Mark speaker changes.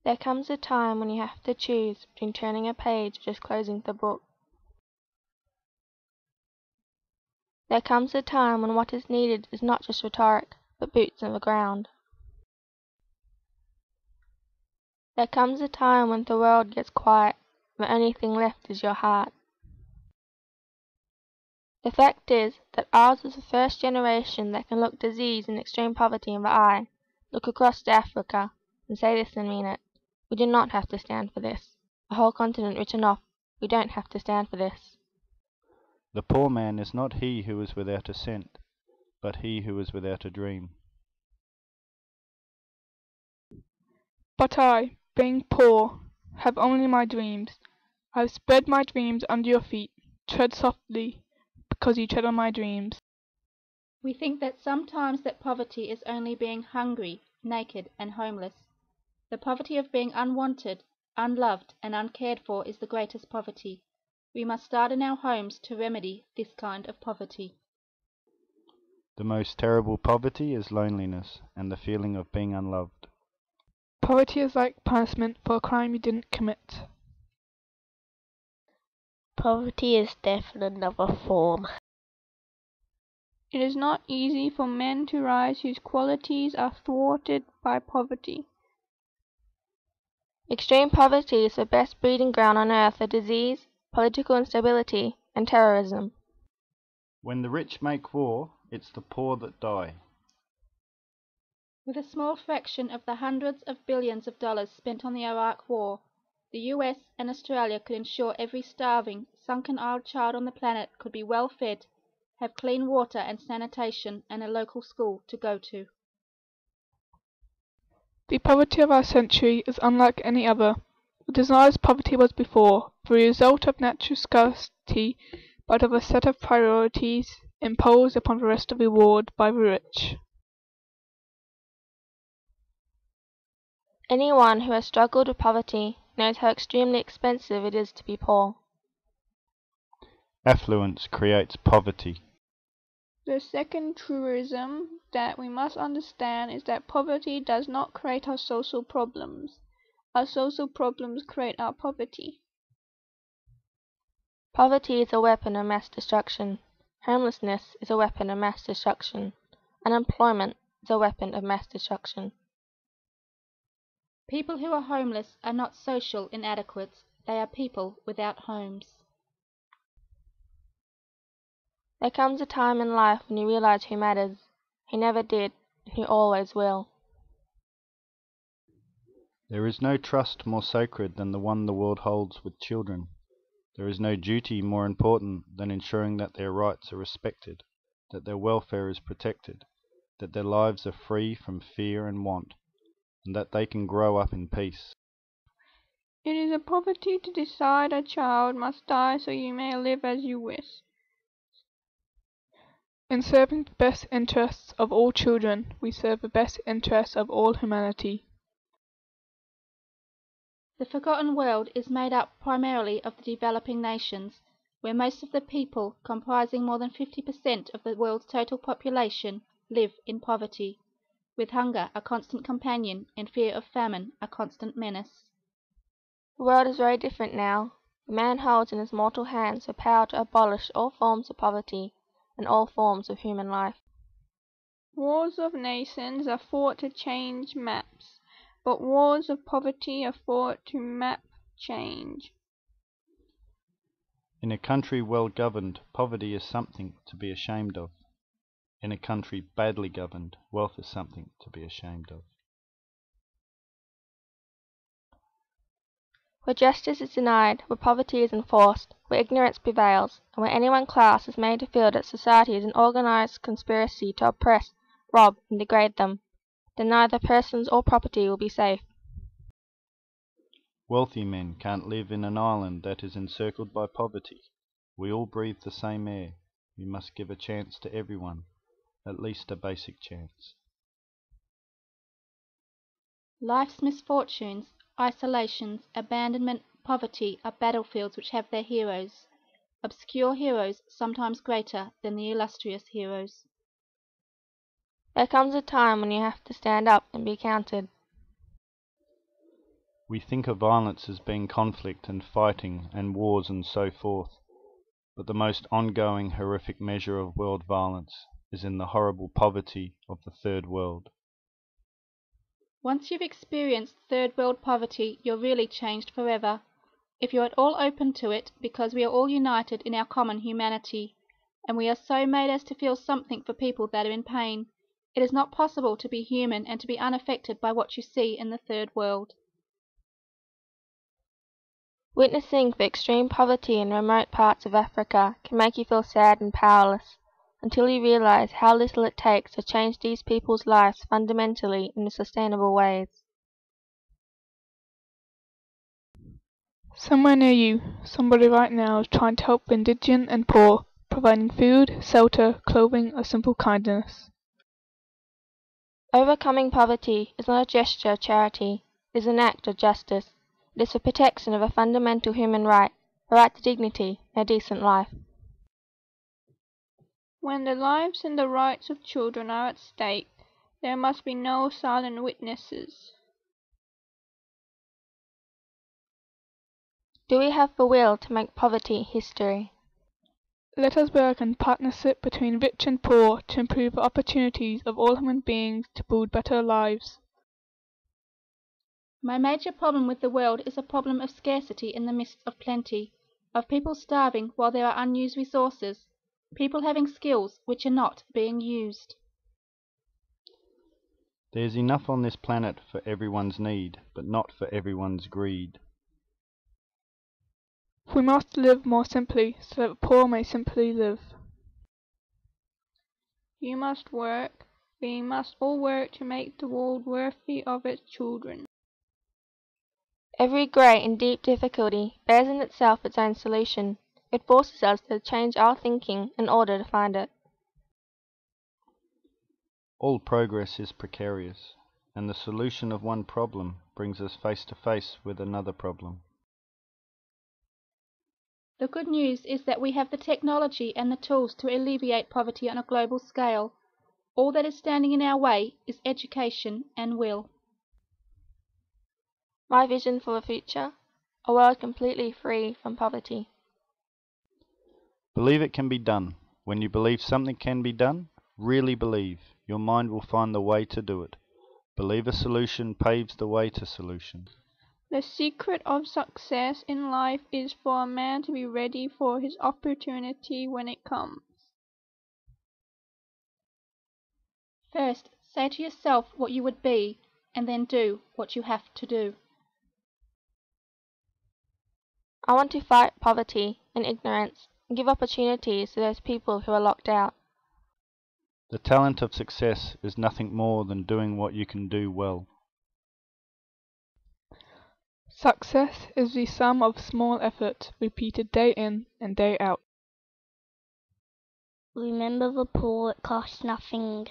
Speaker 1: There comes a time when you have to choose between turning a page or just closing the book. There comes a time when what is needed is not just rhetoric, but boots on the ground. There comes a time when the world gets quiet, and the only thing left is your heart. The fact is that ours is the first generation that can look disease and extreme poverty in the eye, look across to Africa, and say this and mean it. We do not have to stand for this. A whole continent written off. We don't have to stand for this.
Speaker 2: The poor man is not he who is without a cent, but he who is without a dream.
Speaker 3: But I, being poor, have only my dreams. I have spread my dreams under your feet. Tread softly, because you tread on my dreams.
Speaker 4: We think that sometimes that poverty is only being hungry, naked, and homeless. The poverty of being unwanted, unloved, and uncared for is the greatest poverty. We must start in our homes to remedy this kind of poverty.
Speaker 2: The most terrible poverty is loneliness and the feeling of being unloved.
Speaker 3: Poverty is like punishment for a crime you didn't commit.
Speaker 5: Poverty is death in another form.
Speaker 6: It is not easy for men to rise whose qualities are thwarted by poverty.
Speaker 1: Extreme poverty is the best breeding ground on earth for disease, political instability, and terrorism.
Speaker 2: When the rich make war, it's the poor that die.
Speaker 4: With a small fraction of the hundreds of billions of dollars spent on the Iraq War, the US and Australia could ensure every starving, sunken-eyed child on the planet could be well fed, have clean water and sanitation, and a local school to go to.
Speaker 3: The poverty of our century is unlike any other. It is not as poverty was before, the result of natural scarcity, but of a set of priorities imposed upon the rest of the world by the rich.
Speaker 1: Anyone who has struggled with poverty knows how extremely expensive it is to be poor.
Speaker 2: Affluence creates poverty.
Speaker 6: The second truism that we must understand is that poverty does not create our social problems. Our social problems create our poverty.
Speaker 1: Poverty is a weapon of mass destruction. Homelessness is a weapon of mass destruction. Unemployment is a weapon of mass destruction.
Speaker 4: People who are homeless are not social inadequates. They are people without homes.
Speaker 1: There comes a time in life when you realize who matters, who never did, and who always will.
Speaker 2: There is no trust more sacred than the one the world holds with children. There is no duty more important than ensuring that their rights are respected, that their welfare is protected, that their lives are free from fear and want, and that they can grow up in peace.
Speaker 6: It is a poverty to decide a child must die so you may live as you wish.
Speaker 3: In serving the best interests of all children, we serve the best interests of all humanity.
Speaker 4: The forgotten world is made up primarily of the developing nations, where most of the people, comprising more than 50% of the world's total population, live in poverty, with hunger a constant companion and fear of famine a constant menace.
Speaker 1: The world is very different now. The man holds in his mortal hands the power to abolish all forms of poverty and all forms of human life.
Speaker 6: Wars of nations are fought to change maps, but wars of poverty are fought to map change.
Speaker 2: In a country well governed, poverty is something to be ashamed of. In a country badly governed, wealth is something to be ashamed of.
Speaker 1: Where justice is denied, where poverty is enforced, where ignorance prevails, and where any one class is made to feel that society is an organized conspiracy to oppress, rob, and degrade them, then neither persons or property will be safe.
Speaker 2: Wealthy men can't live in an island that is encircled by poverty. We all breathe the same air. We must give a chance to everyone, at least a basic chance.
Speaker 4: Life's misfortunes, isolations, abandonment, poverty are battlefields which have their heroes, obscure heroes sometimes greater than the illustrious heroes.
Speaker 1: There comes a time when you have to stand up and be counted.
Speaker 2: We think of violence as being conflict and fighting and wars and so forth, but the most ongoing horrific measure of world violence is in the horrible poverty of the third world.
Speaker 4: Once you've experienced third world poverty, you're really changed forever. If you're at all open to it, because we are all united in our common humanity, and we are so made as to feel something for people that are in pain, it is not possible to be human and to be unaffected by what you see in the third world.
Speaker 1: Witnessing the extreme poverty in remote parts of Africa can make you feel sad and powerless, until you realize how little it takes to change these people's lives fundamentally in sustainable ways.
Speaker 3: Somewhere near you, somebody right now is trying to help the indigent and poor, providing food, shelter, clothing, or simple kindness.
Speaker 1: Overcoming poverty is not a gesture of charity, it is an act of justice. It is the protection of a fundamental human right, a right to dignity and a decent life.
Speaker 6: When the lives and the rights of children are at stake, there must be no silent witnesses.
Speaker 1: Do we have the will to make poverty history?
Speaker 3: Let us work in partnership between rich and poor to improve the opportunities of all human beings to build better lives.
Speaker 4: My major problem with the world is a problem of scarcity in the midst of plenty, of people starving while there are unused resources, people having skills which are not being used.
Speaker 2: There's enough on this planet for everyone's need, but not for everyone's greed.
Speaker 3: We must live more simply, so that the poor may simply live.
Speaker 6: You must work, we must all work to make the world worthy of its children.
Speaker 1: Every great and deep difficulty bears in itself its own solution. It forces us to change our thinking in order to find it.
Speaker 2: All progress is precarious, and the solution of one problem brings us face to face with another problem.
Speaker 4: The good news is that we have the technology and the tools to alleviate poverty on a global scale. All that is standing in our way is education and will.
Speaker 1: My vision for the future? A world completely free from poverty.
Speaker 2: Believe it can be done. When you believe something can be done, really believe, your mind will find the way to do it. Believe a solution paves the way to solution.
Speaker 6: The secret of success in life is for a man to be ready for his opportunity when it comes.
Speaker 4: First, say to yourself what you would be, and then do what you have to do.
Speaker 1: I want to fight poverty and ignorance and give opportunities to those people who are locked out.
Speaker 2: The talent of success is nothing more than doing what you can do well.
Speaker 3: Success is the sum of small efforts repeated day in and day out.
Speaker 5: Remember the poor, it costs nothing.